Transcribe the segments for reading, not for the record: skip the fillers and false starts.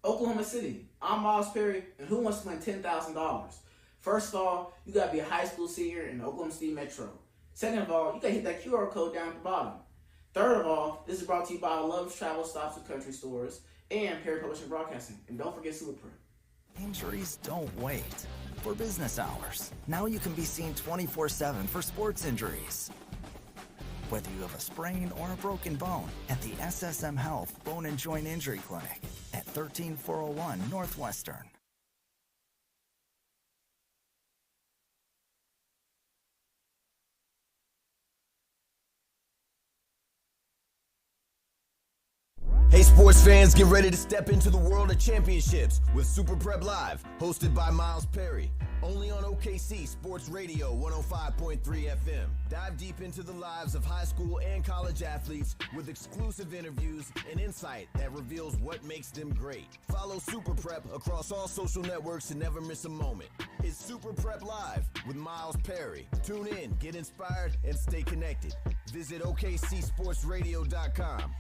Oklahoma City. I'm Miles Perry, and who wants to win $10,000? First of all, you gotta be a high school senior in the Oklahoma City Metro. Second of all, you gotta hit that QR code down at the bottom. Third of all, this is brought to you by Love's Travel Stops and Country Stores and Perry Publishing Broadcasting. And don't forget Super Prep. Injuries don't wait for business hours. Now you can be seen 24/7 for sports injuries. Whether you have a sprain or a broken bone, at the SSM Health Bone and Joint Injury Clinic at 13401 Northwestern. Hey sports fans, get ready to step into the world of championships with Super Prep Live, hosted by Miles Perry, only on OKC Sports Radio 105.3 FM. Dive deep into the lives of high school and college athletes with exclusive interviews and insight that reveals what makes them great. Follow Super Prep across all social networks to never miss a moment. It's Super Prep Live with Miles Perry. Tune in, get inspired, and stay connected. Visit OKCSportsRadio.com.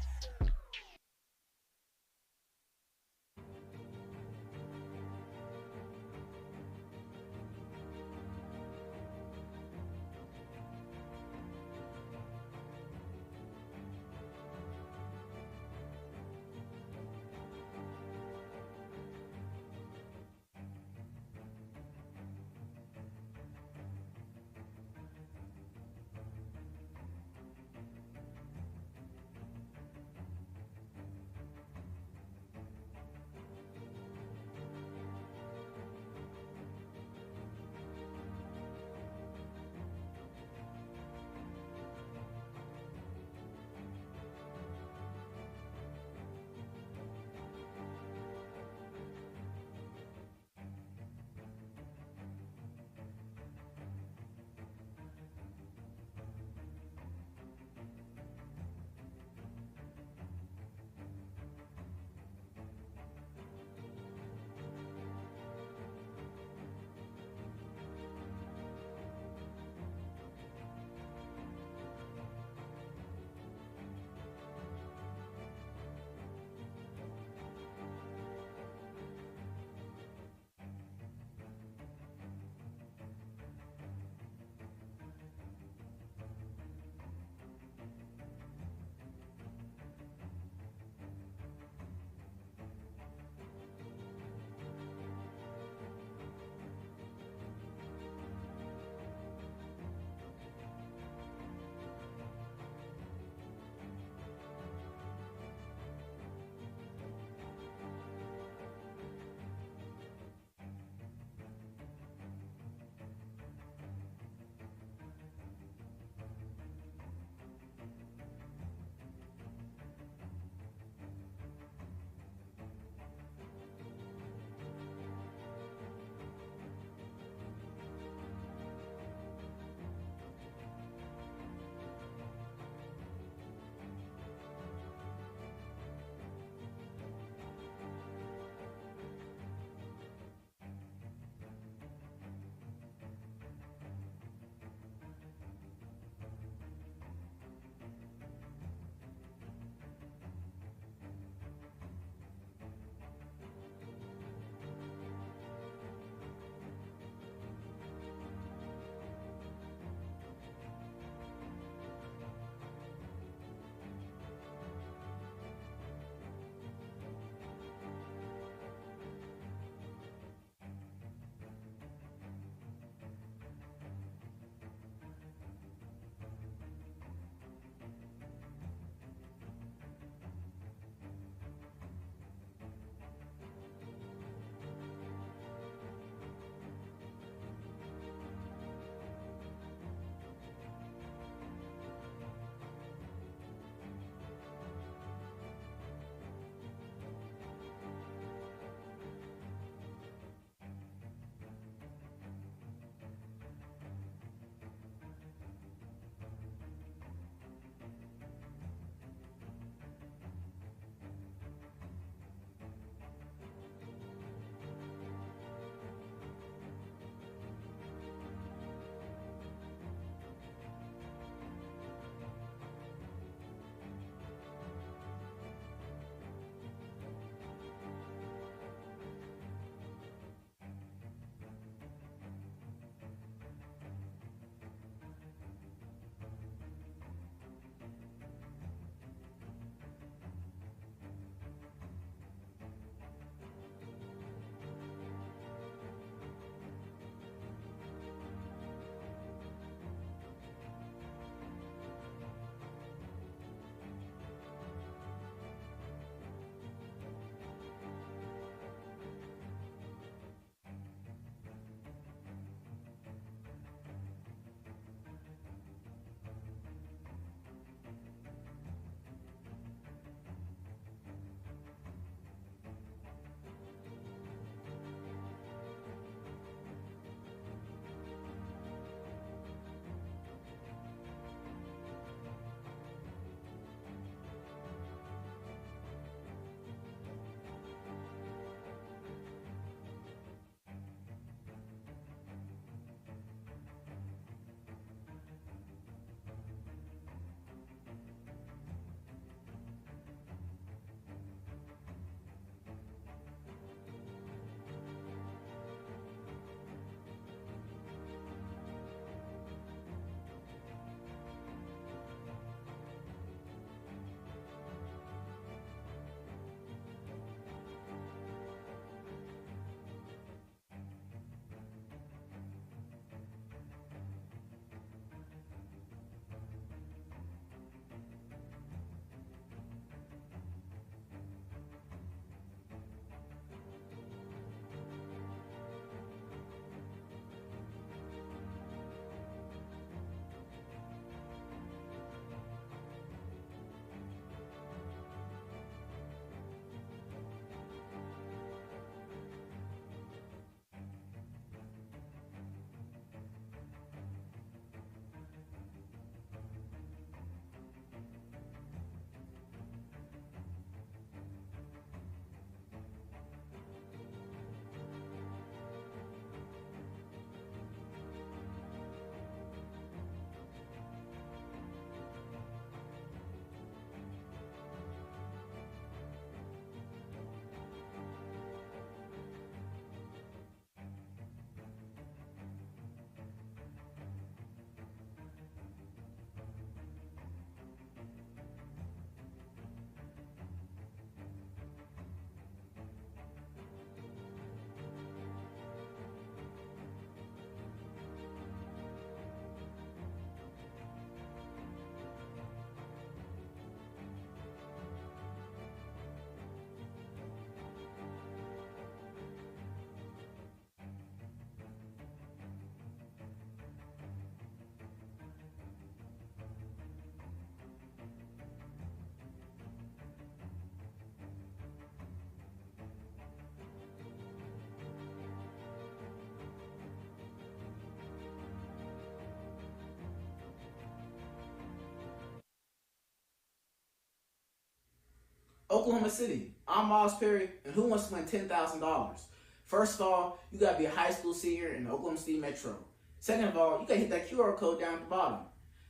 Oklahoma City. I'm Miles Perry, and who wants to win $10,000? First of all, you got to be a high school senior in the Oklahoma City Metro. Second of all, you got to hit that QR code down at the bottom.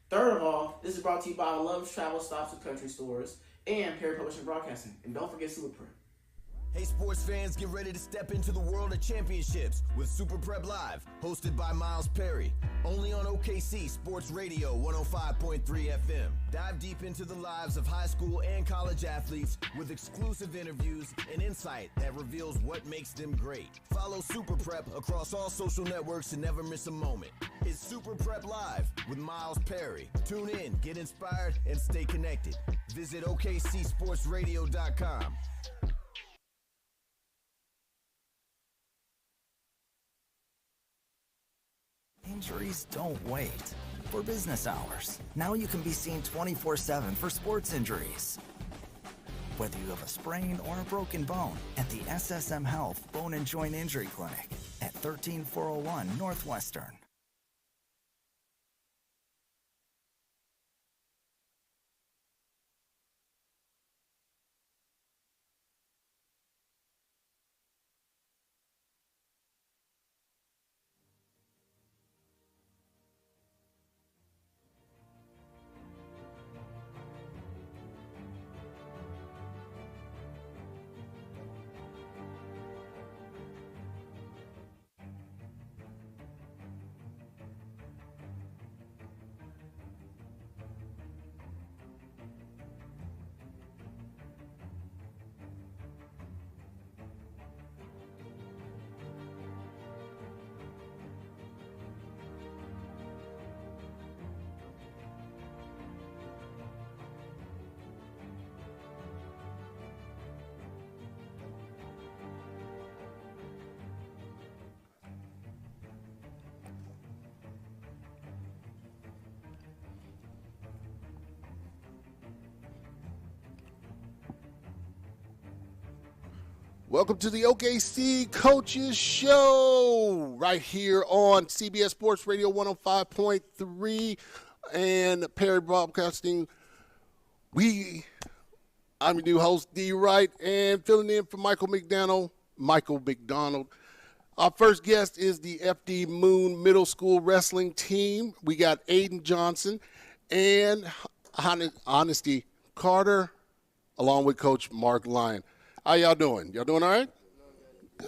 Third of all, this is brought to you by Love's Travel Stops and Country Stores and Perry Publishing Broadcasting. And don't forget Super Prep. Hey, sports fans, get ready to step into the world of championships with Super Prep Live, hosted by Miles Perry, only on OKC Sports Radio 105.3 FM. Dive deep into the lives of high school and college athletes with exclusive interviews and insight that reveals what makes them great. Follow Super Prep across all social networks to never miss a moment. It's Super Prep Live with Miles Perry. Tune in, get inspired, and stay connected. Visit OKCSportsRadio.com. Injuries don't wait. For business hours, now you can be seen 24/7 for sports injuries. Whether you have a sprain or a broken bone, at the SSM Health Bone and Joint Injury Clinic at 13401 Northwestern. Welcome to the OKC Coaches Show right here on CBS Sports Radio 105.3 and Perry Broadcasting. I'm your new host, D. Wright, and filling in for Michael McDonald. Our first guest is the FD Moon Middle School Wrestling Team. We got Aiden Johnson and Honesty Carter, along with Coach Mark Lyon. How y'all doing? Y'all doing all right?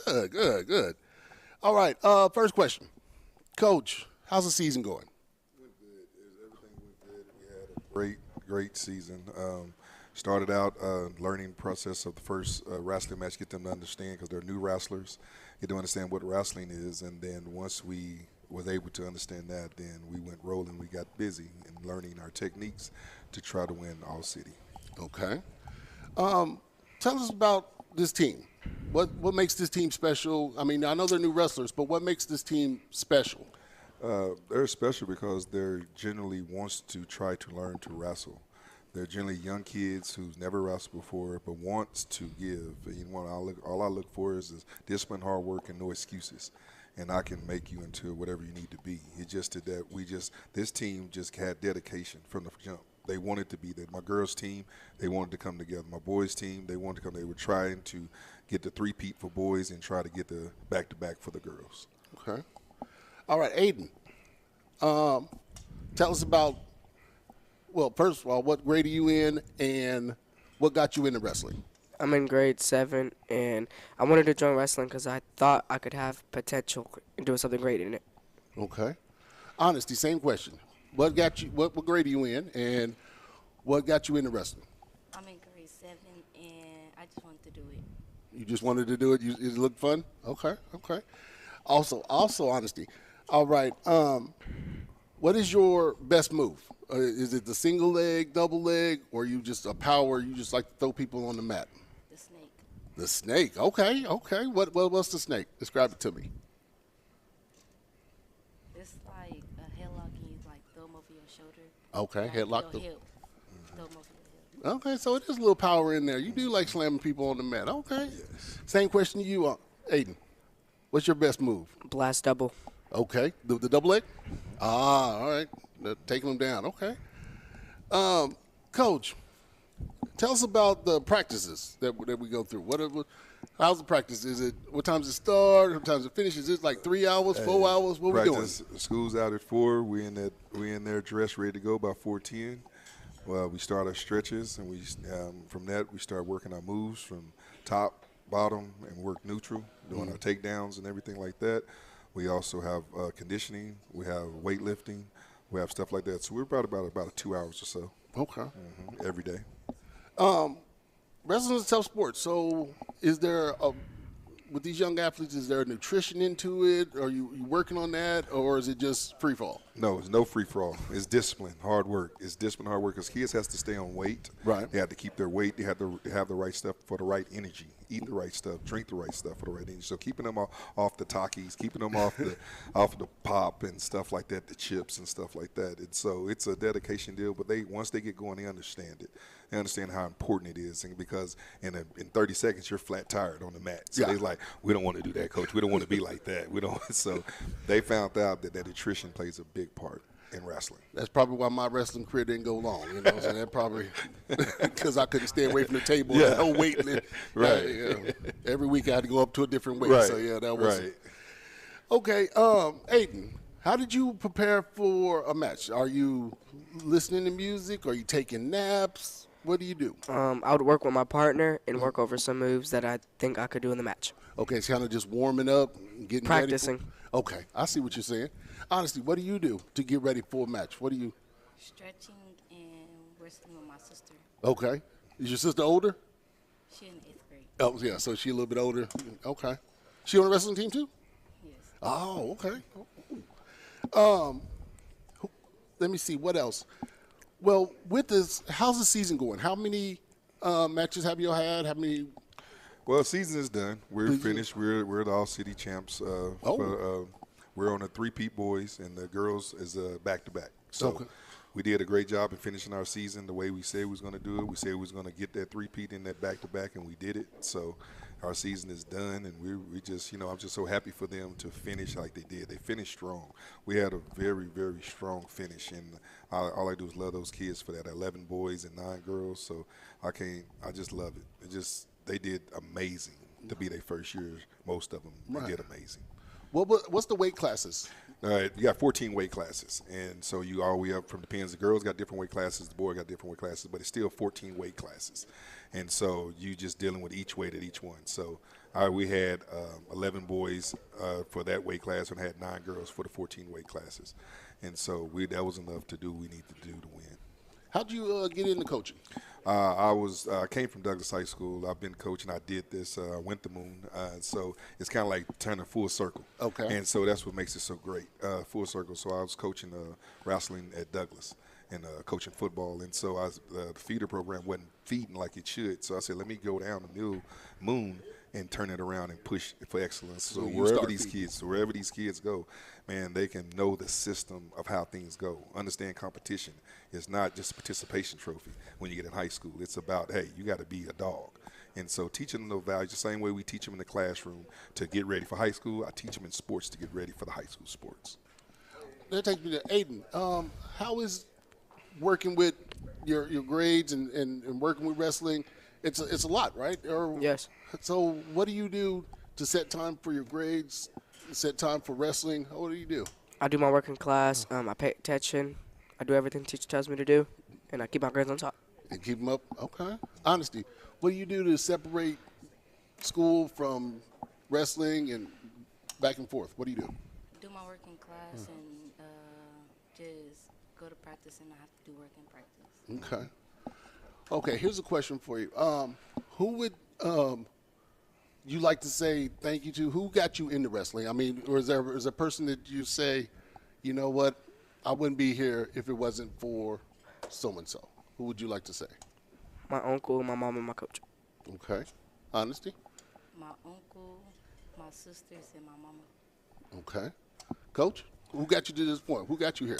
Good. All right, first question. Coach, how's the season going? Went good. Everything went good. We had a great season. Started out learning process of the first wrestling match, get them to understand because they're new wrestlers, get them to understand what wrestling is. And then once we was able to understand that, then we went rolling. We got busy in learning our techniques to try to win all city. Okay. Tell us about this team. What makes this team special? I mean, I know they're new wrestlers, but what makes this team special? They're special because they're generally wants to try to learn to wrestle. They're generally young kids who's never wrestled before but wants to give. All I look for is discipline, hard work, and no excuses. And I can make you into whatever you need to be. It's just that this team just had dedication from the jump. They wanted to be there. My girls' team, they wanted to come together. My boys' team, they wanted to come. They were trying to get the three-peat for boys and try to get the back-to-back for the girls. Okay. All right, Aiden. Tell us about, well, first of all, what grade are you in and what got you into wrestling? I'm in grade 7, and I wanted to join wrestling because I thought I could have potential in doing something great in it. Okay. Honesty, same question. What got you? What grade are you in, and what got you into wrestling? I'm in grade 7, and I just wanted to do it. You just wanted to do it? It looked fun? Okay. Also, honesty. All right. What is your best move? Is it the single leg, double leg, or you just a power? You just like to throw people on the mat? The snake. The snake. Okay. What's the snake? Describe it to me. It's like a headlock, and you like throw them over your shoulder. Okay, Like headlock. your hip. Throw them over your hip. Okay, so it is a little power in there. You do like slamming people on the mat. Okay. Yes. Same question to you, Aiden. What's your best move? Blast double. Okay. The double leg? All right. Taking them down. Okay. Coach, Tell us about the practices that we go through. How's the practice? What times it start? What times it finishes? Is it like 3 hours, 4 hours? What we doing? School's out at 4. We in there dressed, ready to go by 4:10. Well, we start our stretches, and from that we start working our moves from top, bottom, and work neutral, doing our takedowns and everything like that. We also have conditioning. We have weightlifting. We have stuff like that. So we're about 2 hours or so. Okay. Every day. Wrestling is a tough sport. So is there with these young athletes, is there nutrition into it? Are you working on that, or is it just free fall? No, it's no free for all. It's discipline, hard work. It's discipline, hard work. Because kids has to stay on weight. Right. They have to keep their weight. They have to have the right stuff for the right energy. Eat the right stuff. Drink the right stuff for the right energy. So keeping them off the Takis, keeping them off the pop and stuff like that, the chips and stuff like that. And so it's a dedication deal. But once they get going, they understand it. They understand how important it is. And because in 30 seconds you're flat tired on the mat. So they're like, we don't want to do that, coach. We don't want to be like that. We don't. So they found out that nutrition plays a big part in wrestling. That's probably why my wrestling career didn't go long. You know, so that probably because I couldn't stay away from the table. Yeah. No weight. Right. Every week I had to go up to a different weight. Right. So that was right. Okay. Aiden, how did you prepare for a match? Are you listening to music? Are you taking naps? What do you do? I would work with my partner and work over some moves that I think I could do in the match. Okay, it's kind of just warming up, getting practicing. Ready. Okay, I see what you're saying. Honestly, what do you do to get ready for a match? What do you? Stretching and wrestling with my sister. Okay. Is your sister older? She's in 8th grade. Oh, yeah, so she's a little bit older. Okay. She on the wrestling team too? Yes. Oh, okay. Let me see, what else? Well, with this, how's the season going? How many matches have you had? How many? Well, season is done. We're finished. We're the all-city champs. We're on the three-peat boys, and the girls is back-to-back. So we did a great job in finishing our season the way we said we was going to do it. We said we was going to get that three-peat in that back-to-back, and we did it. So our season is done, and we just, I'm just so happy for them to finish like they did. They finished strong. We had a very, very strong finish, and all I do is love those kids for that. 11 boys and 9 girls, so I just love it. They did amazing to be their first years. Most of them did amazing. What's the weight classes? All right, you got 14 weight classes, and so you all the way up from depends. The girls got different weight classes, the boy got different weight classes, but it's still 14 weight classes, and so you just dealing with each weight at each one. So we had 11 boys for that weight class and had 9 girls for the 14 weight classes, and so that was enough to do what we need to do to win. How'd you get into coaching? I came from Douglas High School. I've been coaching. I did this. I went to Moon. So it's kind of like turning full circle. Okay. And so that's what makes it so great, full circle. So I was coaching wrestling at Douglas and coaching football. And so the feeder program wasn't feeding like it should. So I said, let me go down to Moon and turn it around and push for excellence. So wherever these kids go, man, they can know the system of how things go. Understand competition. It's not just a participation trophy when you get in high school. It's about, hey, you got to be a dog. And so teaching them those values, the same way we teach them in the classroom to get ready for high school, I teach them in sports to get ready for the high school sports. That takes me to Aiden. How is working with your grades and working with wrestling? It's a lot, right? Yes. So what do you do to set time for your grades, set time for wrestling? What do you do? I do my work in class. I pay attention. I do everything the teacher tells me to do, and I keep my grades on top. And keep them up? Okay. Honesty. What do you do to separate school from wrestling and back and forth? What do you do? Do my work in class and just go to practice, and I have to do work in practice. Okay. Okay, here's a question for you. Who would you like to say thank you to? Who got you into wrestling? I mean, or is there a person that you say, you know what, I wouldn't be here if it wasn't for so-and-so? Who would you like to say? My uncle, my mom, and my coach. Okay. Honesty? My uncle, my sisters, and my mama. Okay. Coach, who got you to this point? Who got you here?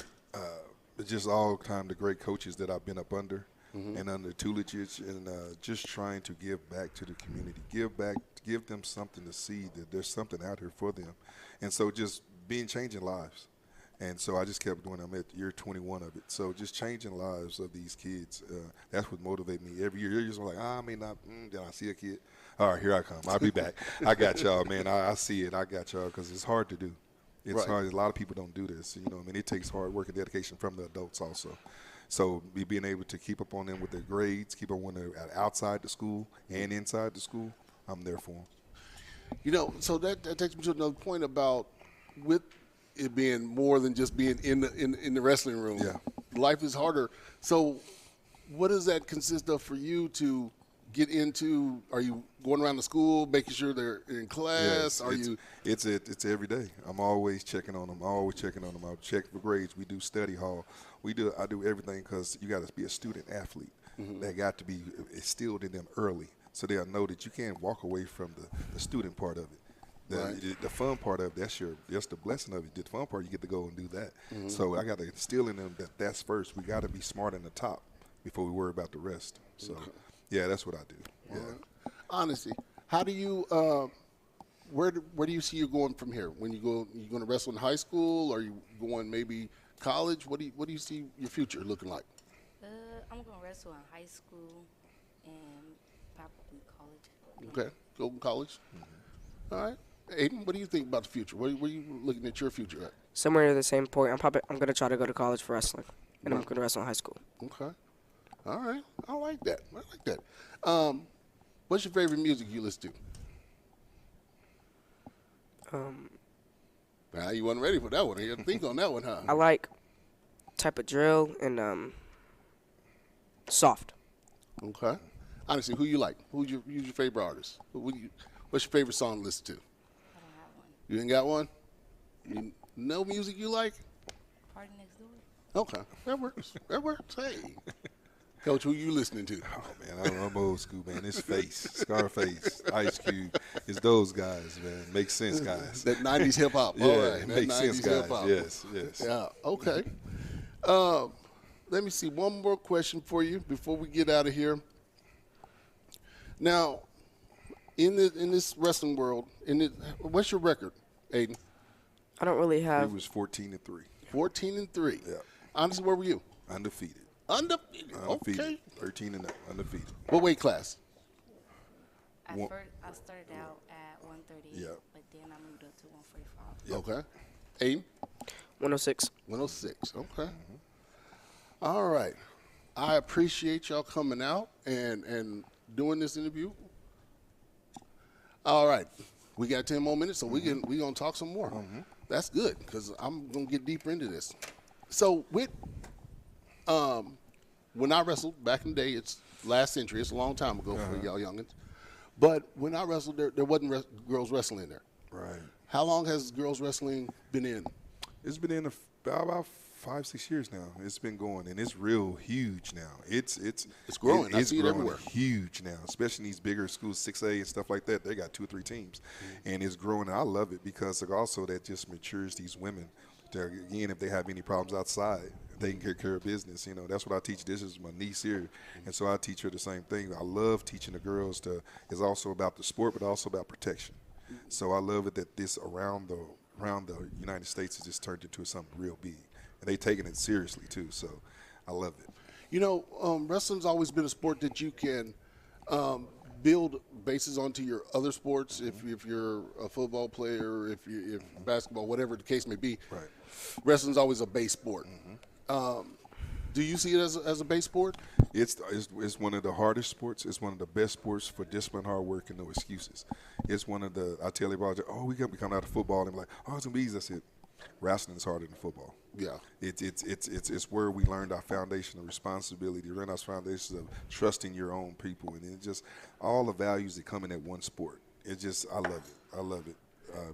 Just all time the great coaches that I've been up under. And under tutelage, and just trying to give back to the community, give them something to see that there's something out here for them, and so just changing lives, And so I just kept doing it. I'm at year 21 of it. So just changing lives of these kids, that's what motivated me. Every year, you're just like, I may not, then I see a kid. All right, here I come. I'll be back. I got y'all, man. I see it. I got y'all because it's hard to do. It's hard. A lot of people don't do this. You know, I mean, it takes hard work and dedication from the adults also. So being able to keep up on them with their grades, keep up on them outside the school and inside the school, I'm there for them. You know, so that takes me to another point about with it being more than just being in the wrestling room. Yeah. Life is harder. So what does that consist of for you to get into? Are you going around the school, making sure they're in class? It's every day. I'm always checking on them. I'll check for grades. We do study hall. I do everything because you got to be a student athlete. That got to be instilled in them early, so they'll know that you can't walk away from the student part of it. The fun part of it, that's the blessing of it. The fun part, you get to go and do that. So I got to instill in them that's first. We got to be smart in the top before we worry about the rest. So, yeah, that's what I do. Yeah. Honestly, how do you where do you see you going from here? When you going to wrestle in high school? Are you going maybe college? What do you see your future looking like? I'm going to wrestle in high school and probably college. Okay, go to college. All right. Aiden, what do you think about the future? Where are you looking at your future at? Somewhere near the same point. I'm going to try to go to college for wrestling, and I'm going to wrestle in high school. Okay. All right. I like that. What's your favorite music you listen to? You wasn't ready for that one. You had to think on that one, huh? I like type of drill and soft. Okay. Honestly, who you like? Who's your favorite artist? What's your favorite song to listen to? I don't have one. You ain't got one? You know music you like? Party Next Door. Okay. That works. Hey. Coach, who you listening to? Oh, man, I'm old school, man. It's Face, Scarface, Ice Cube. It's those guys, man. Makes sense, guys. That 90s hip-hop. Yeah, all right. makes sense, guys. Hip-hop. Yes. Yeah, okay. Let me see. One more question for you before we get out of here. Now, in this wrestling world, what's your record, Aiden? I don't really have. He was 14-3. 14-3. Yeah. Honestly, where were you? Undefeated. Undefeated. Okay. 13-0, undefeated. What weight class? At first, I started out at 138, Yeah. but then I moved up to 145. Okay. Aiden? 106. 106. Okay. All right. I appreciate y'all coming out and doing this interview. All right. We got 10 more minutes, so we're going to talk some more. That's good because I'm going to get deeper into this. So with when I wrestled back in the day, it's last century. It's a long time ago for y'all youngins. But when I wrestled, there wasn't girls wrestling there. Right. How long has girls wrestling been in? It's been in about 5-6 years now. It's been going, and it's real huge now. It's growing. I see it growing everywhere. Huge now, especially in these bigger schools, 6A and stuff like that. They got 2 or 3 teams, and it's growing. And I love it because also that just matures these women. Again, if they have any problems outside, they can take care of business. You know, that's what I teach. This is my niece here, and so I teach her the same thing. I love teaching the girls it's also about the sport, but also about protection. So I love it that this around the United States has just turned into something real big. And they taking it seriously, too, so I love it. You know, wrestling's always been a sport that you can build bases onto your other sports. If you're a football player, if basketball, whatever the case may be, right. Wrestling's always a base sport. Do you see it as a base sport? It's one of the hardest sports. It's one of the best sports for discipline, hard work, and no excuses. It's one of the, I tell everybody, we got to come out of football, and be like, it's going to be easy. I said, wrestling is harder than football. Yeah. It's where we learned our foundation of responsibility, learned our foundations of trusting your own people, and it's just all the values that come in that one sport. It's just, I love it. I love it.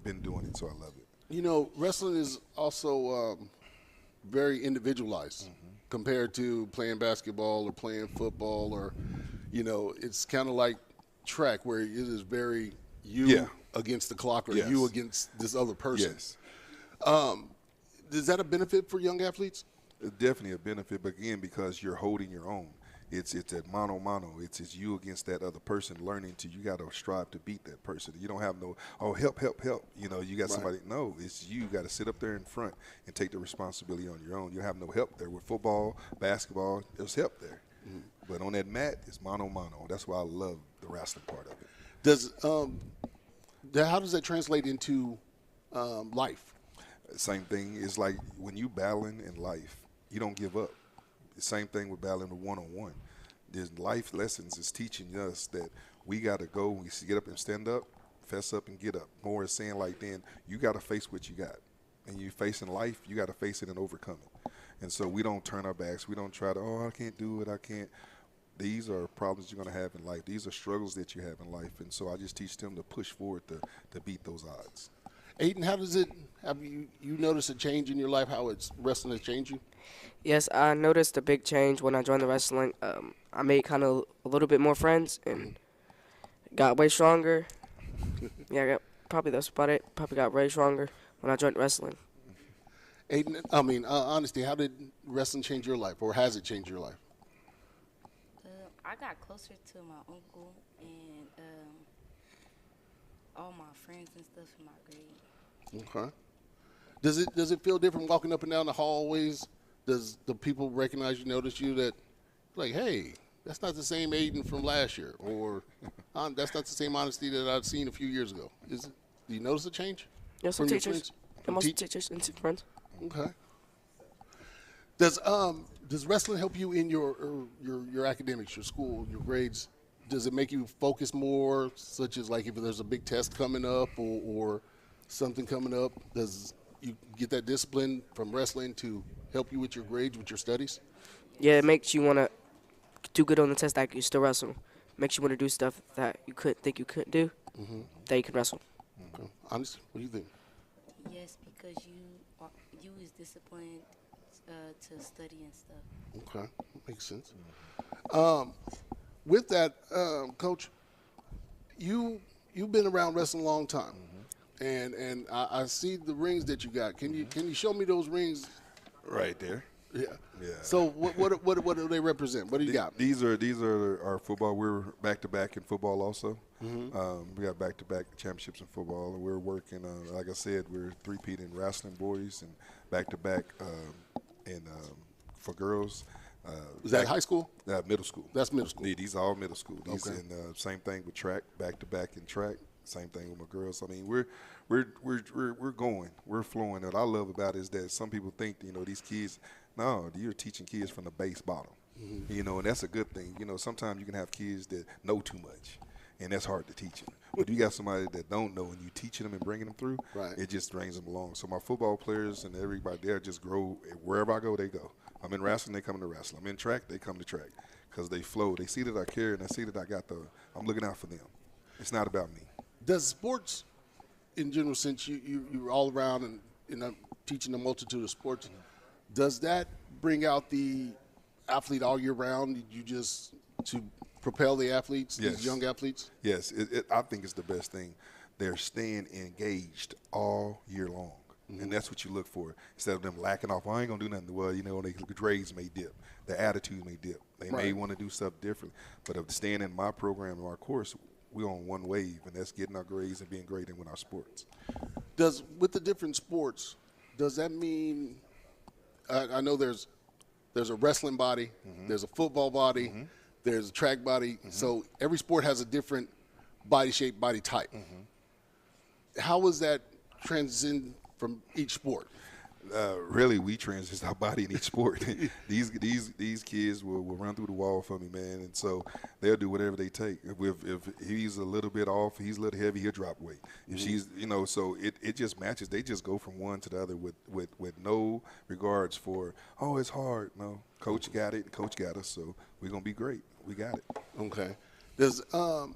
Been doing it, so I love it. You know, wrestling is also very individualized compared to playing basketball or playing football, or, you know, it's kind of like track where it is very you against the clock or you against this other person. Yes. Is that a benefit for young athletes? It's definitely a benefit, but again, because you're holding your own. It's at mano mano. It's you against that other person. Learning to you got to strive to beat that person. You don't have no help. You know, you got somebody. No, it's you got to sit up there in front and take the responsibility on your own. You have no help there with football, basketball. There's help there, but on that mat, it's mano mano. That's why I love the wrestling part of it. How does that translate into life? Same thing. It's like when you battling in life, you don't give up. The same thing with battling the one-on-one. There's life lessons is teaching us that we got to go. We get up and stand up, fess up and get up. More is saying like then you got to face what you got. And you facing life, you got to face it and overcome it. And so we don't turn our backs. We don't try to, I can't do it, I can't. These are problems you're going to have in life. These are struggles that you have in life. And so I just teach them to push forward to beat those odds. Aiden, how does it have you noticed a change in your life? How wrestling has changed you? Yes, I noticed a big change when I joined the wrestling. I made kind of a little bit more friends and got way stronger. Yeah, probably that's about it. Probably got way stronger when I joined wrestling. Aiden, honestly, how did wrestling change your life, or has it changed your life? I got closer to my uncle and all my friends and stuff in my grade. Okay. Does it feel different walking up and down the hallways? Does the people recognize you, notice you, that like, hey, that's not the same Aiden from last year, or that's not the same honesty that I'd seen a few years ago? Do you notice a change? Yes, some teachers. Most teachers and friends. Okay. Does wrestling help you in your academics, your school, your grades? Does it make you focus more, such as like if there's a big test coming up or something coming up? Does you get that discipline from wrestling to help you with your grades, with your studies? Yeah, it makes you want to do good on the test that you still wrestle. Makes you want to do stuff that you couldn't think you couldn't do, that you can wrestle. Okay. Honestly, what do you think? Yes, because you is disciplined to study and stuff. Okay, makes sense. With that, Coach, you've been around wrestling a long time, and I see the rings that you got. Can you show me those rings? Right there. Yeah. Yeah. So what do they represent? What do you got? These are our football. We're back to back in football also. We got back to back championships in football. And we're working. Like I said, we're three-peat in wrestling boys and back to back for girls. Is that high school? Middle school. That's middle school. These are all middle school. These Okay. and same thing with track, back to back in track. Same thing with my girls. I mean, we're going, we're flowing. What I love about it is that some people think, these kids. No, you're teaching kids from the base bottom. And that's a good thing. Sometimes you can have kids that know too much, and that's hard to teach them. But you got somebody that don't know, and you teaching them and bringing them through. Right. It just brings them along. So my football players and everybody there just grow. Wherever I go, they go. I'm in wrestling, they come to wrestling. I'm in track, they come to track, because they flow. They see that I care, and they see that I'm looking out for them. It's not about me. Does sports, in general, since you're all around and teaching a multitude of sports, does that bring out the athlete all year round? You just to propel the athletes, Yes. these young athletes? Yes, I think it's the best thing. They're staying engaged all year long, and that's what you look for. Instead of them lacking off, I ain't gonna do nothing. Well, their grades may dip, their attitudes may dip. They may want to do stuff different. But if staying in my program and our course, we're on one wave, and that's getting our grades and being great in with our sports. With the different sports, does that mean? I know there's a wrestling body, there's a football body, there's a track body. So every sport has a different body shape, body type. How is that transcend from each sport? Really, we transition our body in each sport. These kids will run through the wall for me, man, and so they'll do whatever they take. If he's a little bit off, he's a little heavy, he'll drop weight. If she's, so it just matches. They just go from one to the other with no regards for, it's hard. No, coach got it, coach got us, so we're gonna be great. We got it. Okay. Does Aiden,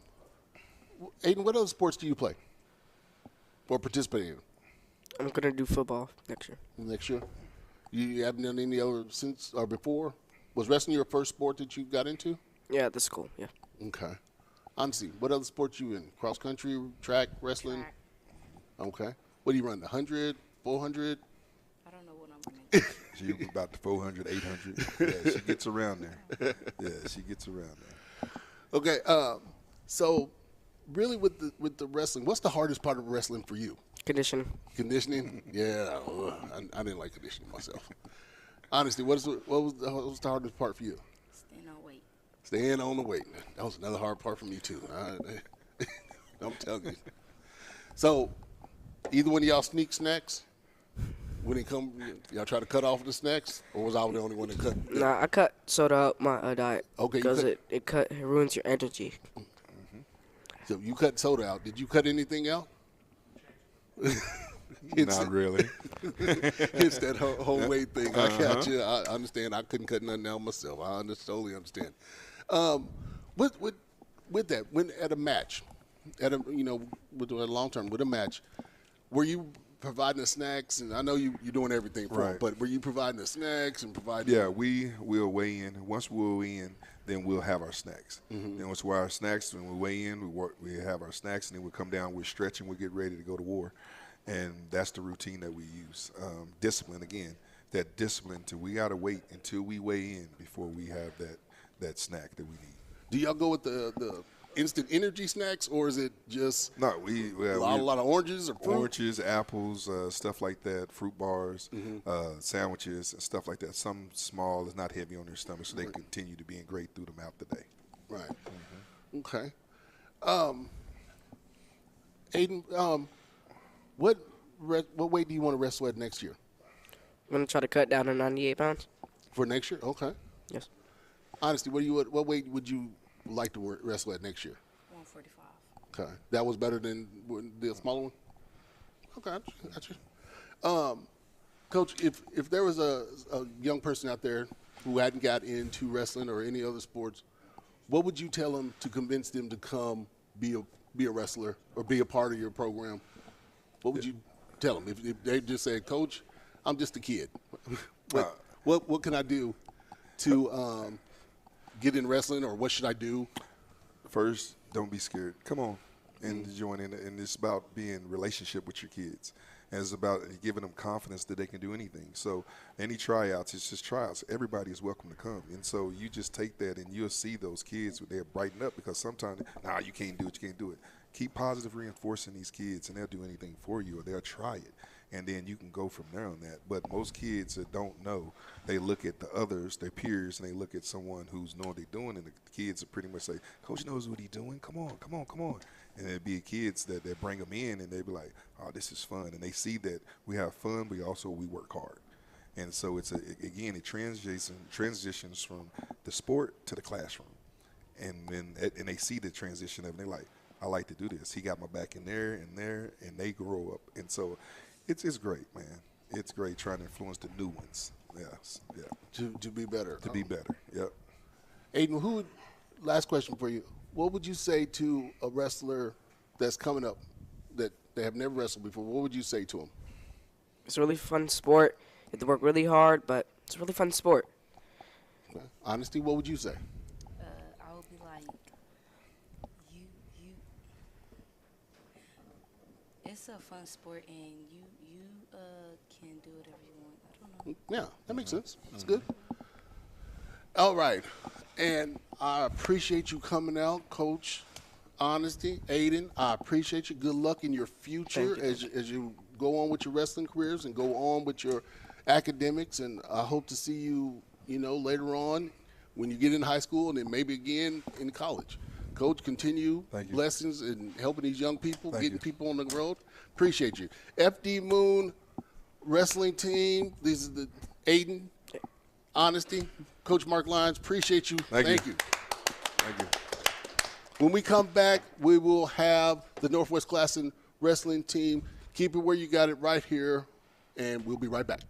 what other sports do you play or participate in? I'm going to do football next year. Next year? You haven't done any other since or before? Was wrestling your first sport that you got into? Yeah, at the school, yeah. Okay. Honestly, what other sports you in? Cross country, track, wrestling? Track. Okay. What do you run, 100, 400? I don't know what I'm going to do. She about the 400, 800. Yeah, she gets around there. Yeah, she gets around there. Okay, so really with the wrestling, what's the hardest part of wrestling for you? Conditioning. Conditioning? Yeah, I didn't like conditioning myself. Honestly, what was the hardest part for you? Staying on weight. Staying on the weight. That was another hard part for me too. I'm telling you. So, either one of y'all sneak snacks? When it come, y'all try to cut off the snacks, or was I the only one that cut? Nah, I cut soda out my diet. Okay, because it ruins your energy. So you cut soda out. Did you cut anything out? Not really. It's that whole weight thing. I got you. I understand. I couldn't cut nothing out myself. I totally understand. With that, when at a match, with a long term, with a match, were you providing the snacks? And I know you're doing everything for them, but were you providing the snacks and providing? Yeah, we will weigh in. Once we weigh in, then we'll have our snacks. Then once we have our snacks, when we weigh in, we have our snacks, and then we come down, we're stretching, we get ready to go to war. And that's the routine that we use. Discipline, again, that discipline we got to wait until we weigh in before we have that snack that we need. Do y'all go with the instant energy snacks, or is it just a lot of oranges or fruit? Oranges, apples, stuff like that, fruit bars, sandwiches, and stuff like that. Some small is not heavy on their stomach, so they continue to be in great through them out the day. Right. Okay. Aiden, what weight do you want to wrestle at next year? I'm going to try to cut down to 98 pounds. For next year? Okay. Yes. Honestly, what weight would you like to wrestle at next year? 145. Okay. That was better than the smaller one? Okay, gotcha. Coach, if there was a young person out there who hadn't got into wrestling or any other sports, what would you tell them to convince them to come be a wrestler or be a part of your program? What would you tell them if they just said, Coach, I'm just a kid? What can I do to get in wrestling, or what should I do? First, don't be scared. Come on and join in. And it's about being in relationship with your kids. And it's about giving them confidence that they can do anything. So any tryouts, it's just tryouts. Everybody is welcome to come. And so you just take that and you'll see those kids, they'll brighten up, because sometimes, you can't do it, you can't do it. Keep positive reinforcing these kids, and they'll do anything for you, or they'll try it. And then you can go from there on that. But most kids that don't know, they look at the others, their peers, and they look at someone who's knowing what they're doing, and the kids are pretty much say, Coach knows what he's doing. Come on. And it'd be kids that bring them in, and they'd be like, oh, this is fun. And they see that we have fun, but also we work hard. And so it transitions from the sport to the classroom. And they see the transition of it, and they're like, I like to do this. He got my back in there, and they grow up. And so it's great, man. It's great trying to influence the new ones. Yes, yeah. To be better. To be better, yep. Aiden, last question for you. What would you say to a wrestler that's coming up that they have never wrestled before? What would you say to them? It's a really fun sport. You have to work really hard, but it's a really fun sport. Okay. Honesty, what would you say? I would be like, you. It's a fun sport, and you can do whatever you want. I don't know. Yeah, that makes sense. That's good. All right. And I appreciate you coming out, Coach Honesty. Aiden, I appreciate you. Good luck in your future as you go on with your wrestling careers and go on with your academics. And I hope to see you, later on when you get in high school and then maybe again in college. Coach, continue blessings in helping these young people, getting people on the road. Appreciate you. FD Moon wrestling team. This is the Aiden, Honesty, Coach Mark Lyons. Appreciate you. Thank you. Thank you. When we come back, we will have the Northwest Classen wrestling team. Keep it where you got it right here, and we'll be right back.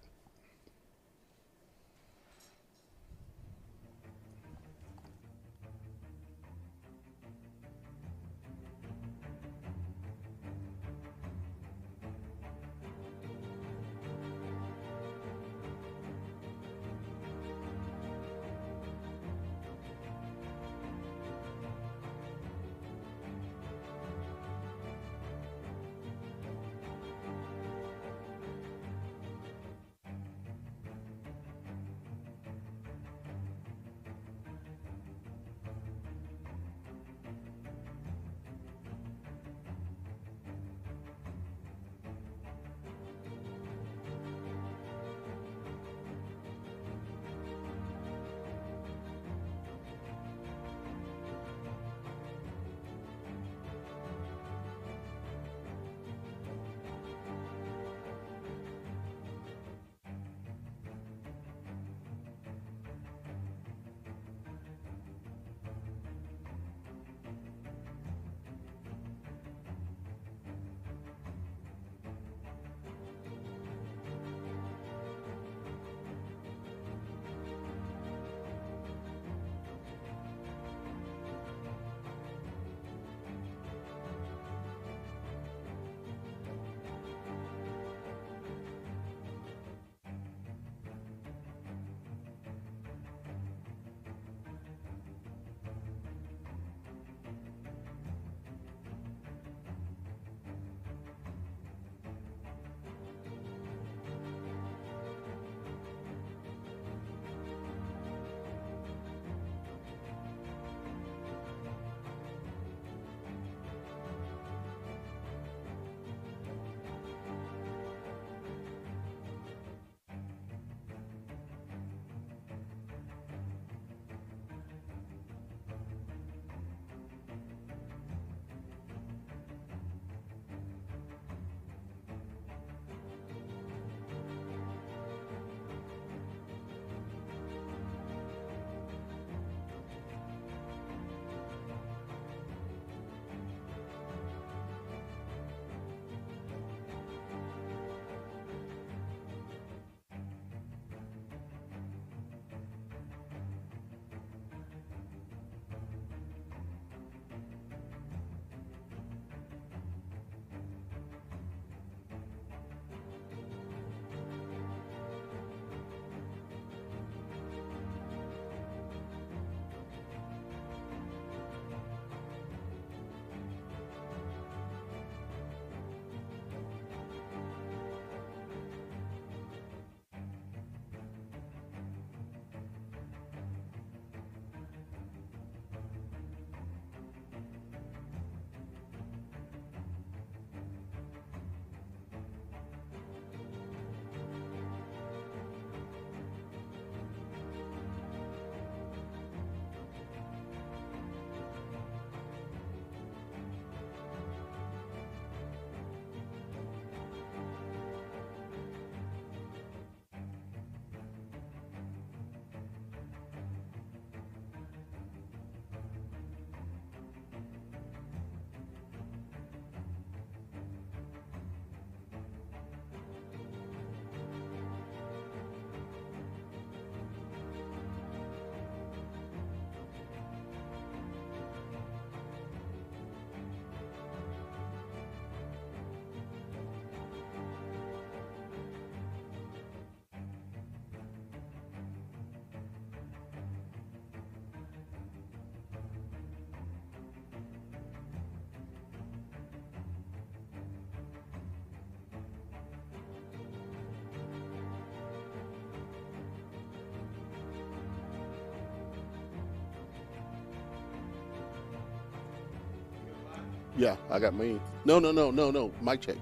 Yeah, I got me. No. Mic check.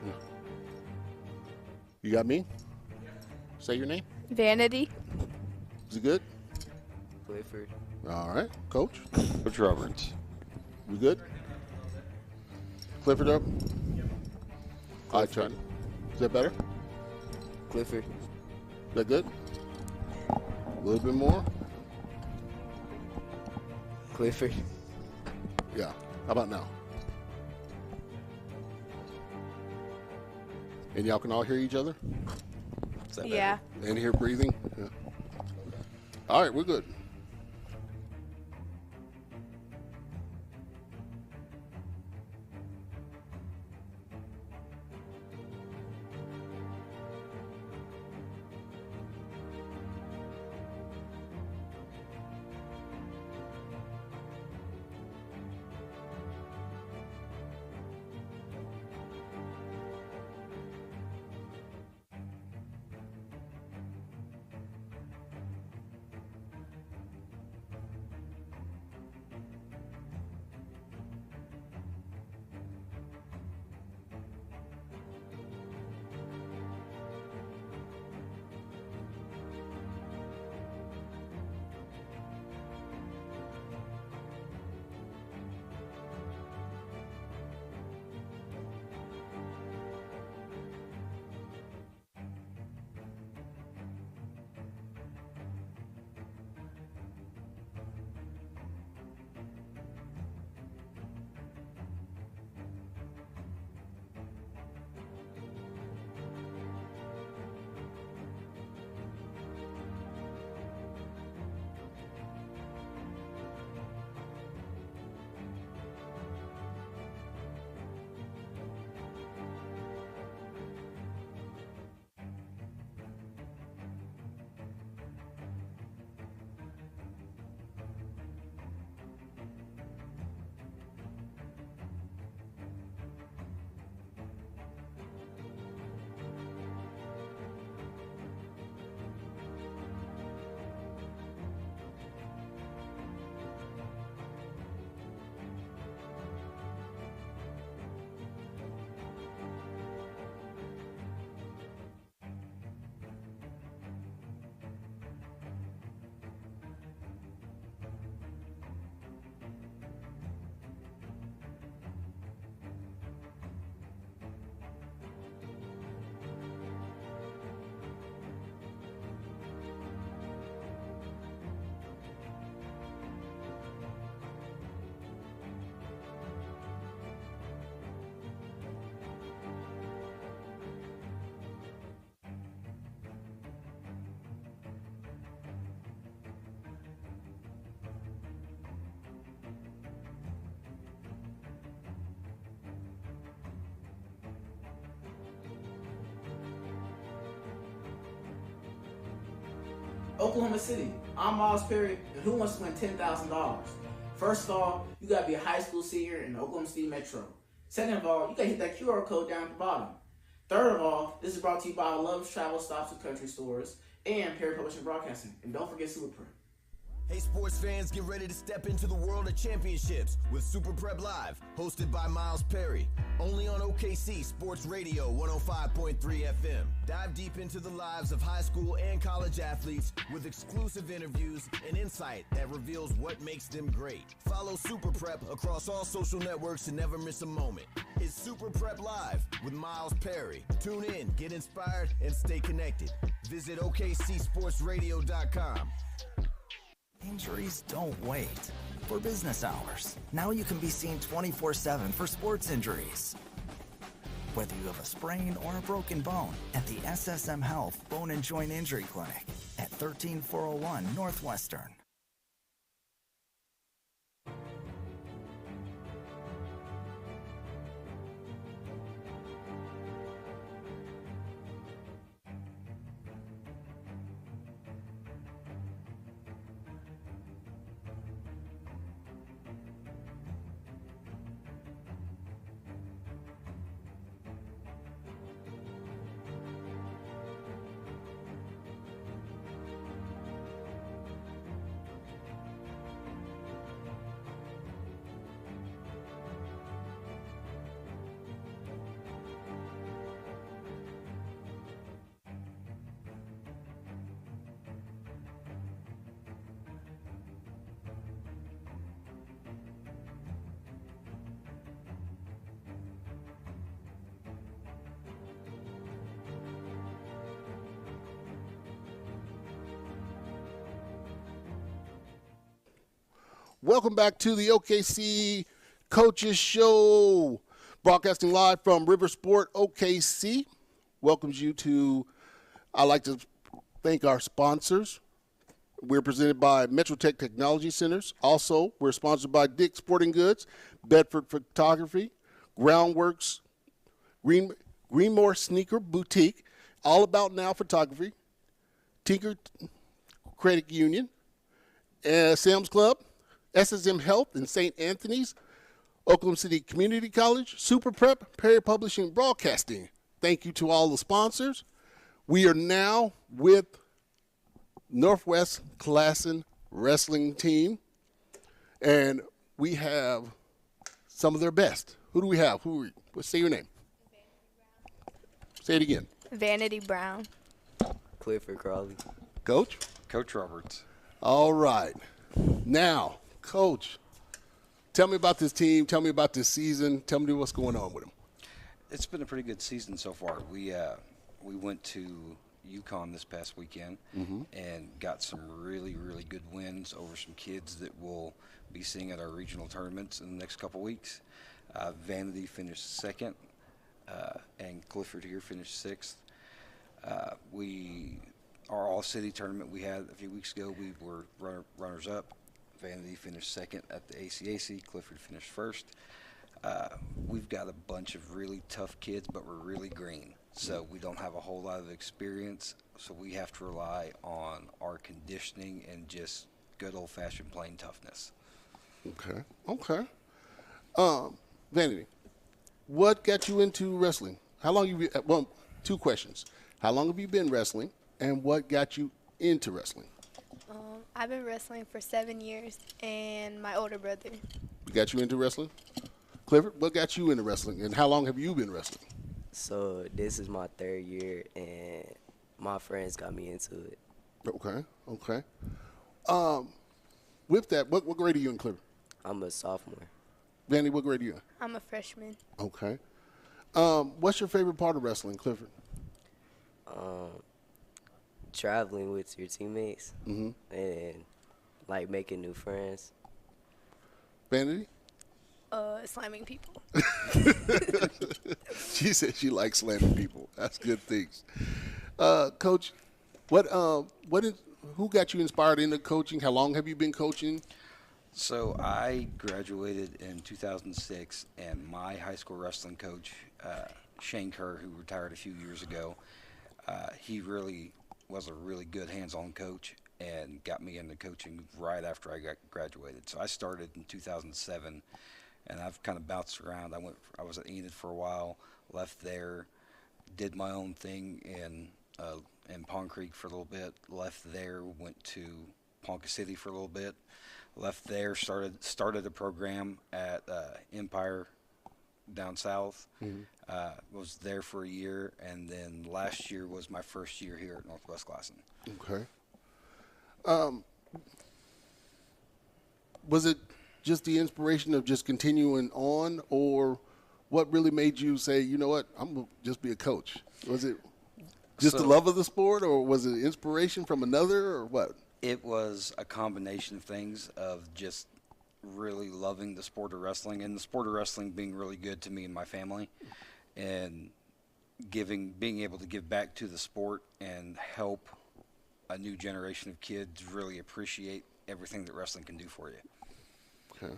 Yeah. You got me? Say your name. Vanity. Is it good? Clifford. All right. Coach? Coach Roberts. We good? Clifford up? All right, Charlie. Is that better? Clifford. Is that good? A little bit more? Clifford. Yeah. How about now? And y'all can all hear each other? Yeah. And hear breathing? Yeah. All right, we're good. Oklahoma City, I'm Miles Perry, and who wants to win $10,000? First of all, you gotta be a high school senior in the Oklahoma City Metro. Second of all, you gotta hit that QR code down at the bottom. Third of all, this is brought to you by Love's Travel Stops and Country Stores and Perry Publishing Broadcasting. And don't forget Super Prep. Hey sports fans, get ready to step into the world of championships with Super Prep Live, hosted by Miles Perry, only on OKC Sports Radio 105.3 FM. Dive deep into the lives of high school and college athletes with exclusive interviews and insight that reveals what makes them great. Follow Super Prep across all social networks to never miss a moment. It's Super Prep Live with Miles Perry. Tune in, get inspired, and stay connected. Visit OKCSportsRadio.com. Injuries don't wait. For business hours, now you can be seen 24/7 for sports injuries. Whether you have a sprain or a broken bone, at the SSM Health Bone and Joint Injury Clinic at 13401 Northwestern. Welcome back to the OKC Coaches Show, broadcasting live from Riversport OKC. Welcomes you to, I'd like to thank our sponsors. We're presented by Metrotech Technology Centers. Also, we're sponsored by Dick's Sporting Goods, Bedford Photography, Groundworks, Greenmore Sneaker Boutique, All About Now Photography, Tinker Credit Union, Sam's Club, SSM Health and St. Anthony's, Oklahoma City Community College, Super Prep, Perry Publishing Broadcasting. Thank you to all the sponsors. We are now with Northwest Classen Wrestling Team, and we have some of their best. Who do we have? Say your name. Say it again. Vanity Brown. Clifford Crawley. Coach? Coach Roberts. All right. Now, Coach, tell me about this team. Tell me about this season. Tell me what's going on with them. It's been a pretty good season so far. We went to UConn this past weekend and got some really, really good wins over some kids that we'll be seeing at our regional tournaments in the next couple weeks. Vanity finished second, and Clifford here finished sixth. Our all-city tournament we had a few weeks ago, we were runners-up. Vanity finished second at the ACAC. Clifford finished first. We've got a bunch of really tough kids, but we're really green. So we don't have a whole lot of experience, so we have to rely on our conditioning and just good old-fashioned plain toughness. Okay. Vanity, what got you into wrestling? How long you been, well, two questions. How long have you been wrestling, and what got you into wrestling? I've been wrestling for 7 years, and my older brother. Got you into wrestling? Clifford, what got you into wrestling, and how long have you been wrestling? So this is my 3rd year, and my friends got me into it. Okay. With that, what grade are you in, Clifford? I'm a sophomore. Vanny, what grade are you in? I'm a freshman. Okay. What's your favorite part of wrestling, Clifford? Traveling with your teammates and like making new friends. Vanity? Slamming people. She said she likes slamming people. That's good things. Coach, who got you inspired into coaching? How long have you been coaching? So I graduated in 2006, and my high school wrestling coach, Shane Kerr, who retired a few years ago, he really was a really good hands-on coach and got me into coaching right after I graduated. So I started in 2007, and I've kind of bounced around. I was at Enid for a while, left there, did my own thing in Pond Creek for a little bit, left there, went to Ponca City for a little bit, left there, started a program at Empire down south. Was there for a year, and then last year was my first year here at Northwest Classen. Okay. Was it just the inspiration of just continuing on, or what really made you say, you know what, I'm going to just be a coach? Was it just the love of the sport, or was it inspiration from another, or what? It was a combination of things, of just really loving the sport of wrestling, and the sport of wrestling being really good to me and my family, and being able to give back to the sport and help a new generation of kids really appreciate everything that wrestling can do for you. Okay.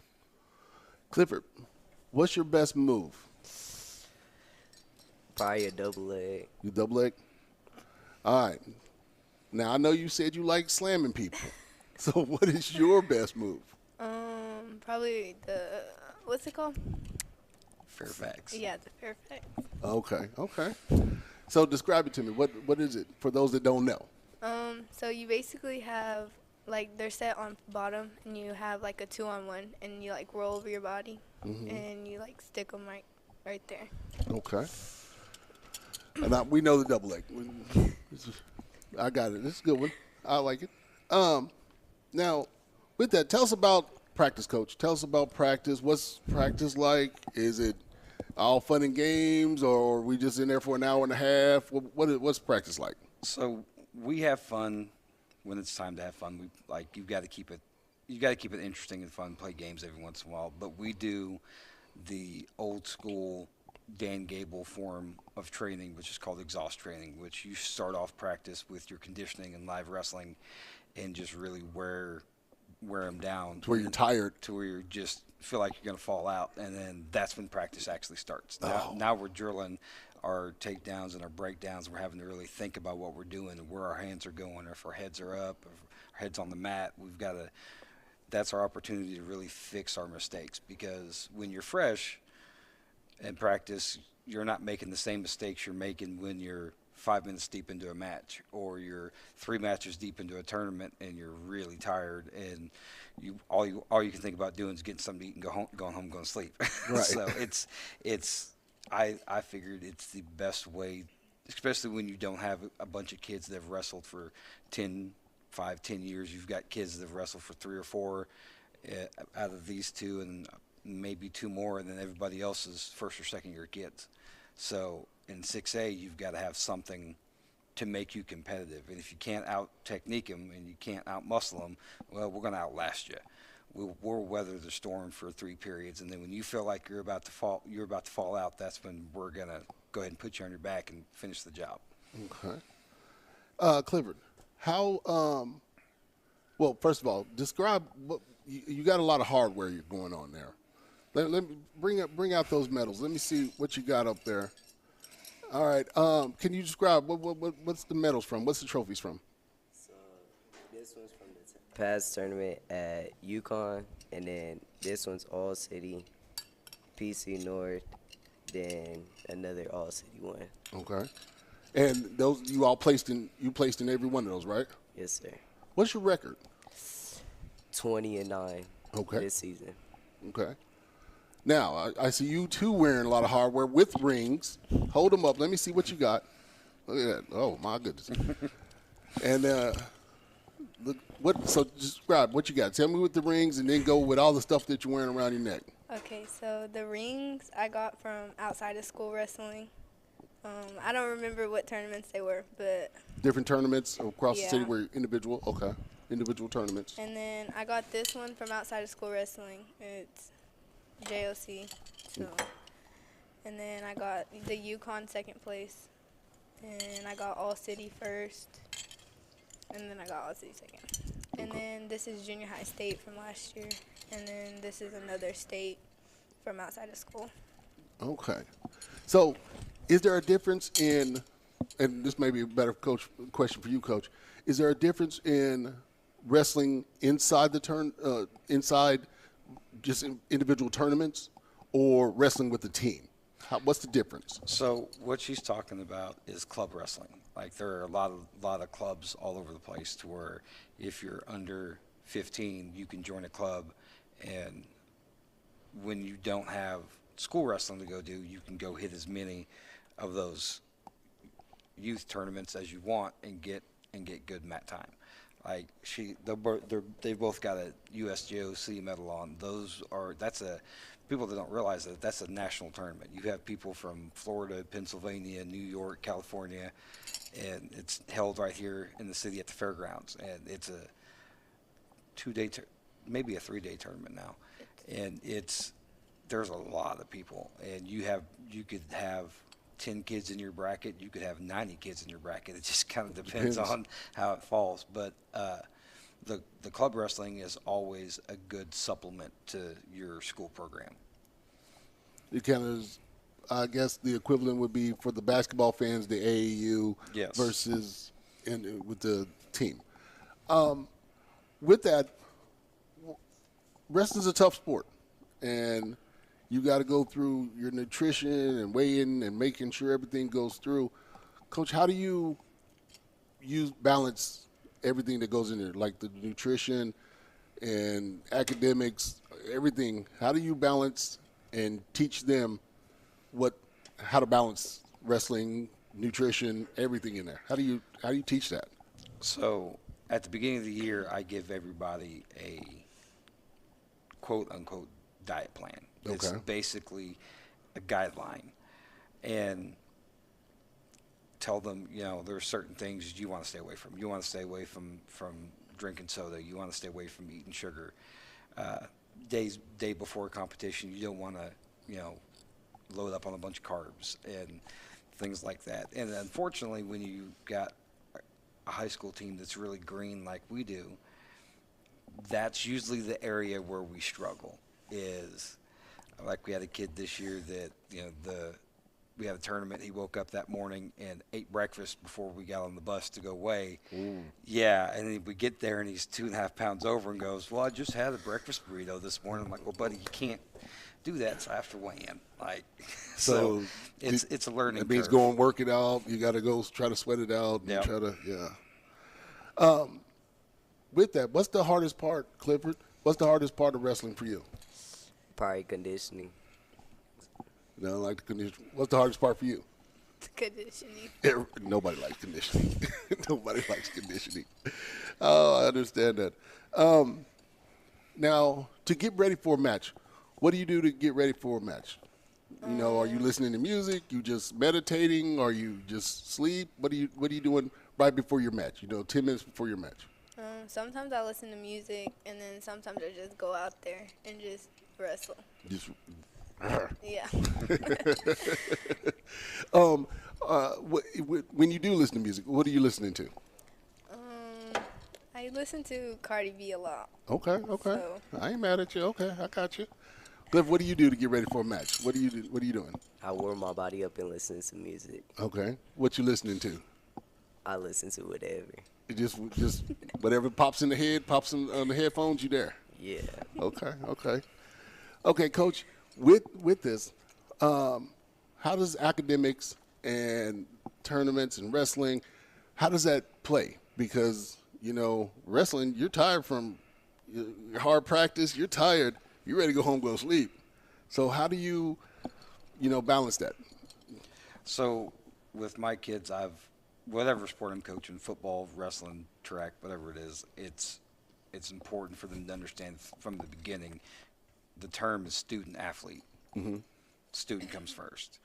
Clifford, what's your best move? Probably a double leg. You double leg? All right. Now, I know you said you like slamming people. So what is your best move? Probably what's it called? Fairfax. Yeah, the Fairfax. Okay. So describe it to me. What is it for those that don't know? So you basically have, like, they're set on bottom, and you have, like, a 2-on-1, and you, like, roll over your body, and you, like, stick them right there. Okay. And we know the double leg. I got it. This is a good one. I like it. Now, with that, tell us about practice, Coach. Tell us about practice. What's practice like? Is it all fun and games, or are we just in there for an hour and a half? What's practice like? So we have fun when it's time to have fun. You've got to keep it you got to keep it interesting and fun, play games every once in a while. But we do the old school Dan Gable form of training, which is called exhaust training, which you start off practice with your conditioning and live wrestling and just really wear them down. To where you're tired. To where you just feel like you're going to fall out. And then that's when practice actually starts. Oh. Now we're drilling our takedowns and our breakdowns. We're having to really think about what we're doing and where our hands are going, or if our heads are up, or if our head's on the mat. We've got to – that's our opportunity to really fix our mistakes, because when you're fresh in practice, you're not making the same mistakes you're making when you're 5 minutes deep into a match, or you're 3 matches deep into a tournament and you're really tired, and all you can think about doing is getting something to eat and going home, going to sleep. Right. So I figured it's the best way, especially when you don't have a bunch of kids that have wrestled for 10 years. You've got kids that have wrestled for 3 or 4 out of these 2, and maybe 2 more, and then everybody else is first or second year kids. So in 6A, you've got to have something to make you competitive. And if you can't out-technique them and you can't out-muscle them, well, we're going to outlast you. We'll weather the storm for 3 periods, and then when you feel like you're about to fall out, that's when we're going to go ahead and put you on your back and finish the job. Okay. Clifford, how well, first of all, describe what you got. A lot of hardware you're going on there. Let me bring out those medals. Let me see what you got up there. All right. Can you describe what's the medals from? What's the trophies from? So this one's from the past tournament at UConn, and then this one's All City, PC North, then another All City one. Okay. And those you placed in every one of those, right? Yes, sir. What's your record? 20-9. Okay. This season. Okay. Now, I see you two wearing a lot of hardware with rings. Hold them up. Let me see what you got. Look at that. Oh, my goodness. And so describe what you got. Tell me with the rings, and then go with all the stuff that you're wearing around your neck. Okay, so the rings I got from outside of school wrestling. I don't remember what tournaments they were, but Different tournaments across the city Yeah. were individual. Okay. Individual tournaments. and then I got this one from outside of school wrestling. It's JOC. So, and then I got the Yukon second place, and I got All City first, and then I got All City second. And then this is junior high state from last year, and then this is another state from outside of school. Okay. So, is there a difference in, and this may be a better question for you, Coach, is there a difference in wrestling inside inside just individual tournaments, or wrestling with the team? What's the difference? So what she's talking about is club wrestling. Like, there are a lot of clubs all over the place, to where if you're under 15, you can join a club, and when you don't have school wrestling to go do, you can go hit as many of those youth tournaments as you want and get good mat time. Like, they've both got a USJOC medal on. People that don't realize that's a national tournament. You have people from Florida, Pennsylvania, New York, California, and it's held right here in the city at the fairgrounds. And it's a 2-day, maybe a 3-day tournament now. And there's a lot of people, and you could have 10 kids in your bracket, you could have 90 kids in your bracket. It just kind of depends on how it falls. But the club wrestling is always a good supplement to your school program. It kind of, I guess the equivalent would be for the basketball fans, the AAU Yes. versus with the team. With that, wrestling's a tough sport, and you got to go through your nutrition and weighing and making sure everything goes through. Coach, how do you balance everything that goes in there, like the nutrition and academics, everything? How do you balance and teach them how to balance wrestling, nutrition, everything in there? How do you teach that? So at the beginning of the year, I give everybody a quote-unquote diet plan. It's basically a guideline, and tell them, there are certain things you want to stay away from. You want to stay away from drinking soda. You want to stay away from eating sugar. Day before competition, you don't want to, load up on a bunch of carbs and things like that. And unfortunately, when you got a high school team that's really green like we do, that's usually the area where we struggle. Is like we had a kid this year that we had a tournament. He woke up that morning and ate breakfast before we got on the bus to go away. Ooh. Yeah, and then we get there and he's 2.5 pounds over and goes, "Well, I just had a breakfast burrito this morning." I'm like, "Well, buddy, you can't do that, so I have to weigh in." Like, so it's a learning curve. It means go and work it out. You got to go try to sweat it out and try to, with that, what's the hardest part, Clifford? What's the hardest part of wrestling for you? Probably conditioning. You know, like the condition. What's the hardest part for you? Conditioning. Nobody likes conditioning. Nobody likes conditioning. Oh, I understand that. Now, to get ready for a match, what do you do to get ready for a match? You know, are you listening to music? You just meditating? Are you just sleep? What are you doing right before your match? 10 minutes before your match. Sometimes I listen to music, and then sometimes I just go out there and just wrestle. Just. Yeah. When you do listen to music, what are you listening to? I listen to Cardi B a lot. Okay. So. I ain't mad at you. Okay, I got you. Cliff, what do you do to get ready for a match? What are you doing? I warm my body up and listen to music. Okay. What you listening to? I listen to whatever. Just whatever pops in the head, pops on the headphones, you there? Yeah. Okay, Coach. With this, how does academics and tournaments and wrestling, how does that play? Because, wrestling, you're tired from your hard practice, you're tired, you're ready to go home, go to sleep. So how do you, balance that? So with my kids, whatever sport I'm coaching, football, wrestling, track, whatever it is, it's important for them to understand from the beginning. The term is student athlete. Mm-hmm. Student comes first.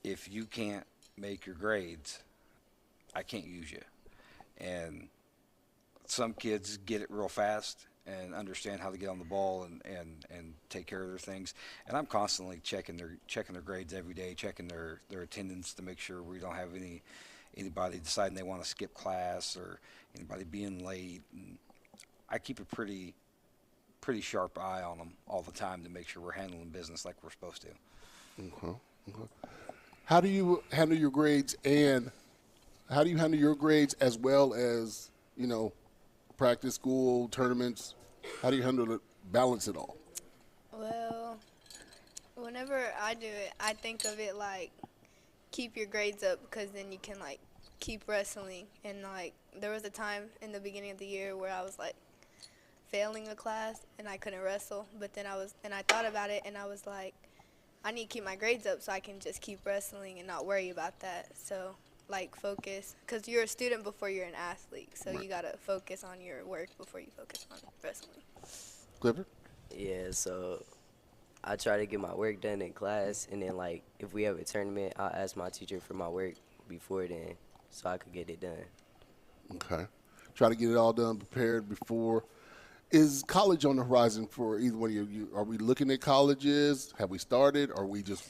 If you can't make your grades, I can't use you. And some kids get it real fast and understand how to get on the ball and take care of their things. And I'm constantly checking their grades every day, checking their attendance to make sure we don't have anybody deciding they want to skip class or anybody being late. And I keep a pretty sharp eye on them all the time to make sure we're handling business like we're supposed to. Okay. How do you handle your grades, and how do you handle your grades as well as, practice, school, tournaments? How do you handle it, balance it all? Well, whenever I do it, I think of it like keep your grades up, because then you can keep wrestling. And there was a time in the beginning of the year where I was failing a class and I couldn't wrestle, but then I thought about it and I was like, I need to keep my grades up so I can just keep wrestling and not worry about that. So focus, because you're a student before you're an athlete, so Right. You gotta focus on your work before you focus on wrestling. Clifford? Yeah, so I try to get my work done in class, and then if we have a tournament, I'll ask my teacher for my work before then so I could get it done. Okay. Try to get it all done, prepared before. Is college on the horizon for either one of you? Are we looking at colleges? Have we started? Or are we just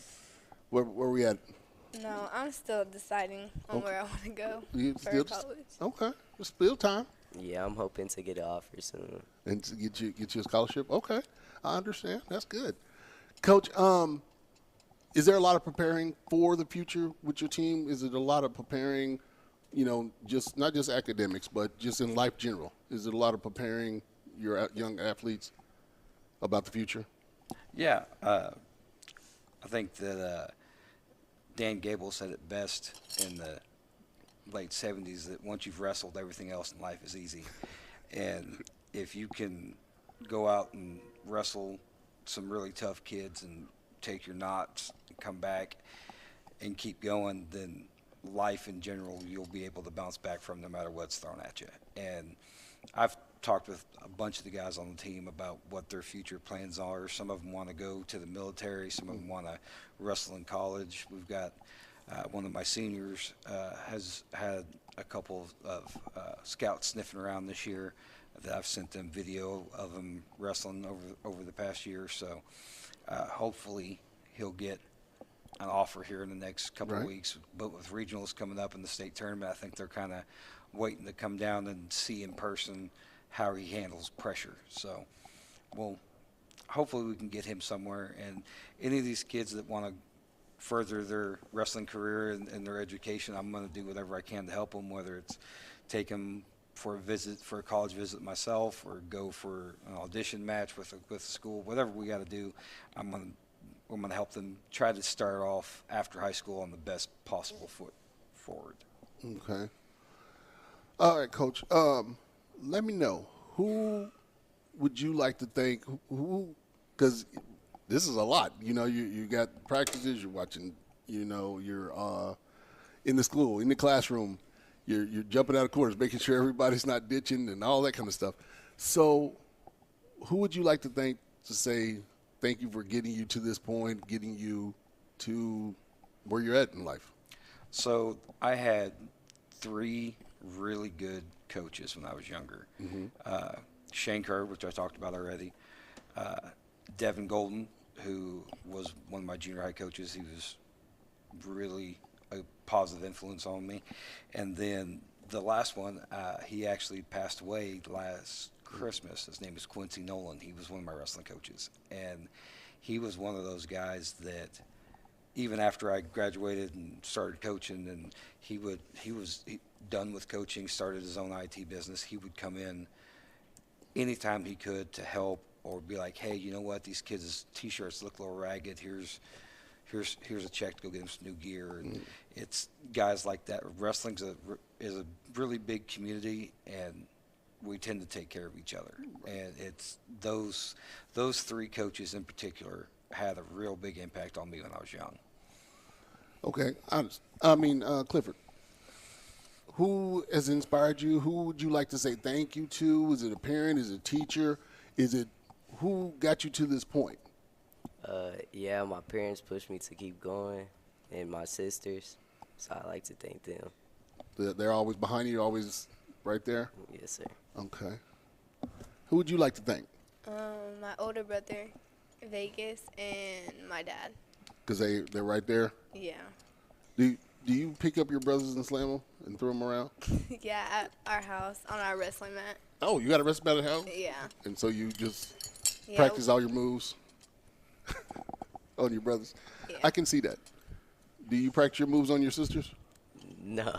where we at? No, I'm still deciding on where I want to go for college. Okay. It's still time. Yeah, I'm hoping to get an offer soon. And to get you a scholarship? Okay. I understand. That's good. Coach, is there a lot of preparing for the future with your team? Is it a lot of preparing, just not just academics, but just in life general? Is it a lot of preparing your young athletes about the future? Yeah. I think that Dan Gable said it best in the late 70s, that once you've wrestled, everything else in life is easy. And if you can go out and wrestle some really tough kids and take your knots and come back and keep going, then life in general you'll be able to bounce back from no matter what's thrown at you. And I've talked with a bunch of the guys on the team about what their future plans are. Some of them want to go to the military. Some of them want to wrestle in college. We've got one of my seniors has had a couple of scouts sniffing around this year. that I've sent them video of him wrestling over the past year. So hopefully he'll get an offer here in the next couple of weeks. But with regionals coming up in the state tournament, I think they're kind of waiting to come down and see in person how he handles pressure. So, well, hopefully we can get him somewhere. And any of these kids that want to further their wrestling career and their education, I'm going to do whatever I can to help them, whether it's take them for a college visit myself, or go for an audition match with a school, whatever we got to do. I'm going to help them try to start off after high school on the best possible foot forward. Okay. All right, Coach. Let me know, who would you like to thank? Who? Because this is a lot. You know, you got practices. You're watching. You know, you're in the school, in the classroom. You're jumping out of corners, making sure everybody's not ditching and all that kind of stuff. So, who would you like to thank to say thank you for getting you to this point, getting you to where you're at in life? So I had 3 really good coaches when I was younger. Shane Kerr, which I talked about already. Devin Golden, who was one of my junior high coaches. He was really a positive influence on me. And then the last one, he actually passed away last Christmas. His name is Quincy Nolan. He was one of my wrestling coaches. And he was one of those guys that even after I graduated and started coaching, and he was done with coaching, started his own IT business, he would come in anytime he could to help, or be like, hey, you know what, these kids' T-shirts look a little ragged. Here's a check to go get them some new gear. And it's guys like that. Wrestling is a really big community, and we tend to take care of each other. And it's those 3 coaches in particular had a real big impact on me when I was young. Okay. Clifford, who has inspired you? Who would you like to say thank you to? Is it a parent? Is it a teacher? Who got you to this point? Yeah, my parents pushed me to keep going, and my sisters, so I like to thank them. They're always behind you, always right there? Yes, sir. Okay. Who would you like to thank? My older brother, Vegas, and my dad. Because they're right there? Yeah. Do you pick up your brothers and slam them and throw them around? Yeah, at our house, on our wrestling mat. Oh, you got a wrestling mat at house? Yeah. And so you just practice all your moves on your brothers? Yeah. I can see that. Do you practice your moves on your sisters? No.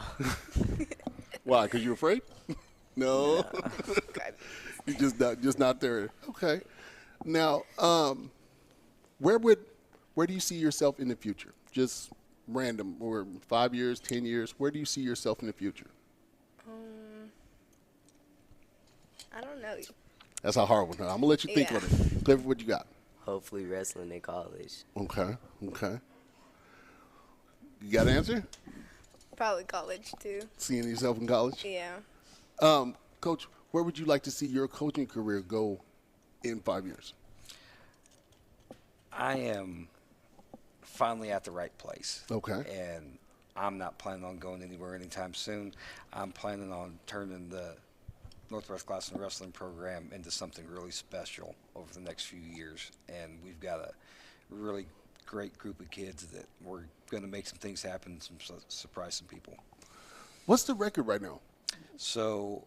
Why? Because you're afraid? No. You're just not there. Okay. Now, where do you see yourself in the future? Just random, or 5 years, 10 years. Where do you see yourself in the future? I don't know. That's a hard one. Huh? I'm gonna let you think on it. Clifford, what you got? Hopefully wrestling in college. Okay. You got an answer? Probably college too. Seeing yourself in college? Yeah. Coach, where would you like to see your coaching career go in 5 years? I am finally at the right place. Okay. And I'm not planning on going anywhere anytime soon. I'm planning on turning the Northwest Classroom Wrestling program into something really special over the next few years. And we've got a really great group of kids that we're going to make some things happen, surprise some people. What's the record right now? So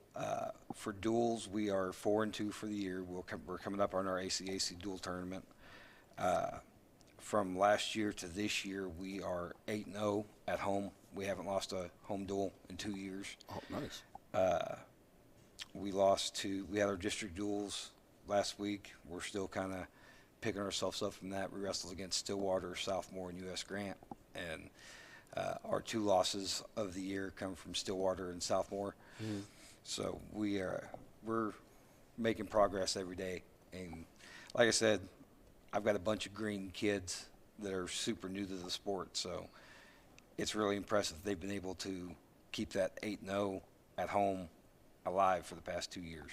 for duels, we are 4-2 for the year. We're coming up on our ACAC dual tournament. From last year to this year, we are 8-0 at home. We haven't lost a home duel in 2 years. Oh, nice. We had our district duels last week. We're still kind of picking ourselves up from that. We wrestled against Stillwater, Southmore, and U.S. Grant. And our 2 losses of the year come from Stillwater and Southmore. Mm-hmm. So we're making progress every day. And like I said, I've got a bunch of green kids that are super new to the sport. So it's really impressive they've been able to keep that 8-0 at home alive for the past 2 years.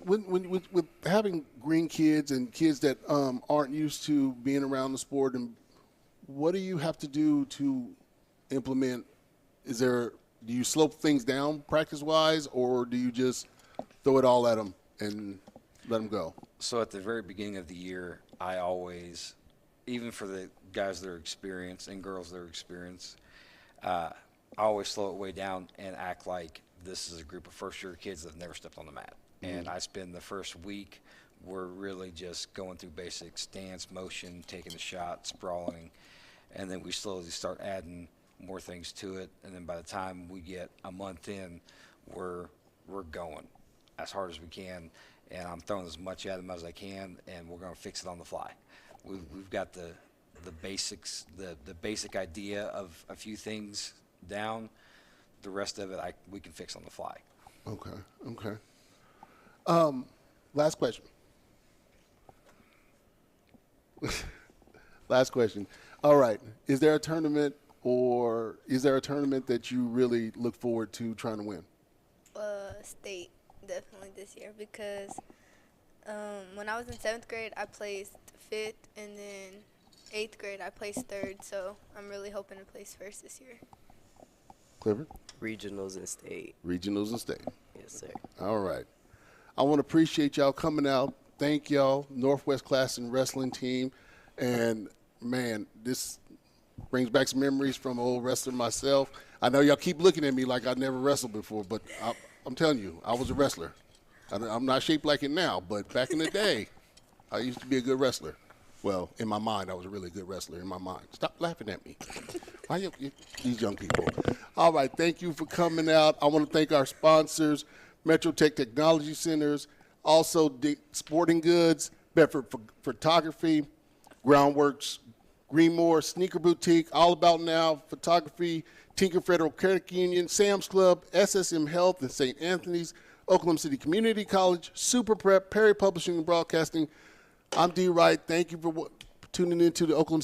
With having green kids and kids that aren't used to being around the sport, and what do you have to do to implement? Do you slope things down practice-wise, or do you just throw it all at them and let them go? So at the very beginning of the year, I always, even for the guys that are experienced and girls that are experienced, I always slow it way down and act like this is a group of first-year kids that have never stepped on the mat. And I spend the first week, we're really just going through basic stance, motion, taking the shot, sprawling, and then we slowly start adding more things to it. And then by the time we get a month in, we're going as hard as we can, and I'm throwing as much at them as I can, and we're going to fix it on the fly. We've got the basics, the basic idea of a few things down. The rest of it we can fix on the fly. Okay. Last question. Last question. All right. Is there a tournament that you really look forward to trying to win? State, definitely this year, because when I was in 7th grade, I placed 5th, and then 8th grade, I placed 3rd, so I'm really hoping to place 1st this year. Clifford? Regionals and state. Regionals and state. Yes, sir. All right. I want to appreciate y'all coming out. Thank y'all, Northwest Class and Wrestling team. And, man, this brings back some memories from an old wrestler myself. I know y'all keep looking at me like I never wrestled before, but I'm telling you, I was a wrestler. I'm not shaped like it now, but back in the day, I used to be a good wrestler. Well, in my mind, I was a really good wrestler in my mind. Stop laughing at me. Why these young people? All right, thank you for coming out. I want to thank our sponsors, Metro Tech Technology Centers, also Sporting Goods, Bedford Photography, Groundworks, Greenmore, Sneaker Boutique, All About Now, Photography, Tinker Federal Credit Union, Sam's Club, SSM Health, and St. Anthony's, Oklahoma City Community College, Super Prep, Perry Publishing and Broadcasting. I'm D. Wright. Thank you for tuning in to the Oklahoma